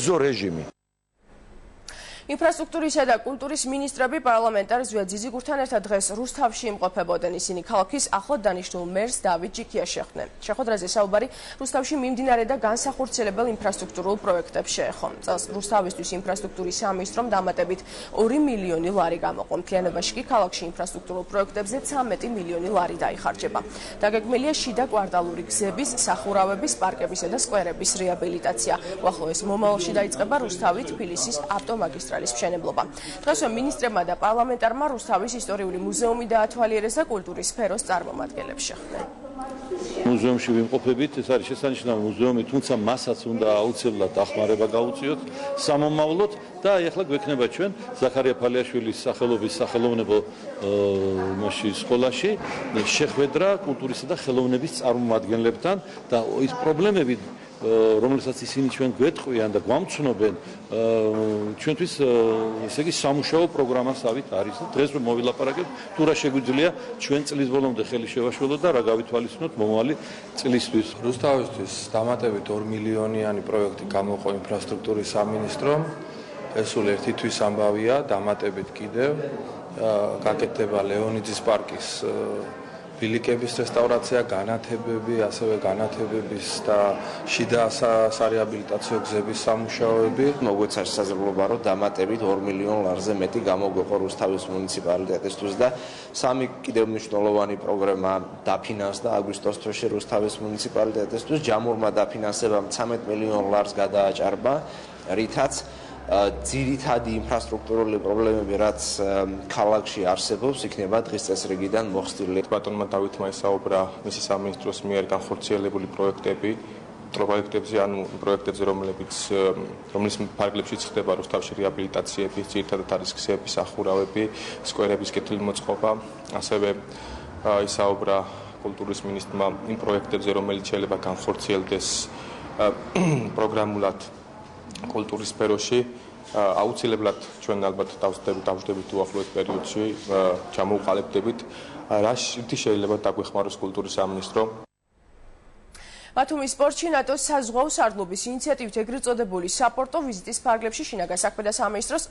ვიზო რეჟიმი. ინფრასტრუქტურისა და კულტურის მინისტრები პარლამენტარ ზვია ძიზიგურთან ერთად დღეს რუსთავში იმყოფებოდნენ. ისინი ქალაქის ახლად დანიშნულ მერს დავით ჯიქიას შეხვდნენ. შეხვედრაზე საუბარი რუსთავში მიმდინარე და განსახორციელებელ ინფრასტრუქტურულ პროექტებს შეეხო. წელს რუსთავისთვის ინფრასტრუქტურის სამინისტრომ დამატებით 2 მილიონი ლარი გამოყო. მთლიანობაში კი ქალაქში ინფრასტრუქტურულ პროექტებზე 13 მილიონი ლარი დაიხარჯება. დაგეგმილია შიდა კვარტალური გზების, სახურავების, პარკებისა და სკვერების რეაბილიტაცია. უახლოეს მომავალში დაიწყება რუსთავი-თბილისის ავტომაგისტრალი. დღესვე მინისტრებმა და პარლამენტარმა რუსთავის ისტორიული მუზეუმი დაათვალიერეს და კულტურის სფეროს წარმომადგენლებს შეხვდნენ. მუზეუმში ვიმყოფებით, ეს არის შესანიშნავი მუზეუმი, თუმცა მასაც უნდა აუცილებლად დახმარება გაუწიოთ სამომავლოდ და ახლა გვექნება ჩვენ ზაქარია ფალიაშვილის სახელობის სახელოვნებო სკოლაში შეხვედრა კულტურისა და ხელოვნების წარმომადგენლებთან და ის პრობლემები რომელსაც ისინი ჩვენ გვეტყვიან და გვამცნობენ ჩვენთვის ესე იგი სამუშაო პროგრამასავით არის და დღეს მოვილაპარაკებთ თუ რა შეგვიძლია ჩვენ წლის ბოლომდე ხელი შევაშველოთ და რა გავითვალისწინოთ მომავალი წლისთვის. რუსთავისთვის დამატებით 2 მილიონიანი პროექტი გამოყო ინფრასტრუქტურის სამინისტრომ. ეს სულ ერთი თვის ამბავია, დამატებით კიდევ გაკეთდება ლეონიძის პარკის ბილიკების რესტავრაცია, განათებები, ასევე განათებების და შიდა სარეაბილიტაციო გზების სამუშაოები. მოგვეცა შესაძლებლობა, რომ დამატებით 2 მილიონ ლარზე მეტი გამოგვეყო რუსთავის მუნიციპალიტეტისთვის და სამი კიდევ მნიშვნელოვანი პროგრამა დაფინანსდა აგვისტოს თვეში რუსთავის მუნიციპალიტეტისთვის. ჯამურმა დაფინანსებამ 13 მილიონ ლარს გადააჭარბა, რითაც ძირითადი ინფრასტრუქტურული პრობლემები, რაც ქალაქში არსებობს, იქნება დღის წესრიგიდან მოხსნილი. ბატონმა დავითმა ისაუბრა მისი სამინისტროს მიერ განხორციელებული პროექტებზე, ანუ პროექტებზე, რომლის ფარგლებშიც ხდება რუსთავში რეაბილიტაციები, ძირითადად არის გზების, სახურავები, სკვერების კეთილმოწყობა, ასევე ისაუბრა კულტურის მინისტრმა იმ პროექტებზე, რომელიც შეიძლება განხორციელდეს პროგრამულად კულტურის სფეროში. აუცილებლად ჩვენ ალბათ დავждებით უახლოეს პერიოდში ჩამოვყალიბდებით რა შეიძლება დაგვეხმაროს კულტურის სამინისტრო. ბათუმის სპორტში ნატოს საზღვაო სარდლობის ინიციატივით ეგრეთ წოდებული საპორტო ვიზიტის ფარგლებში შინაგან საქმეთა სამინისტროს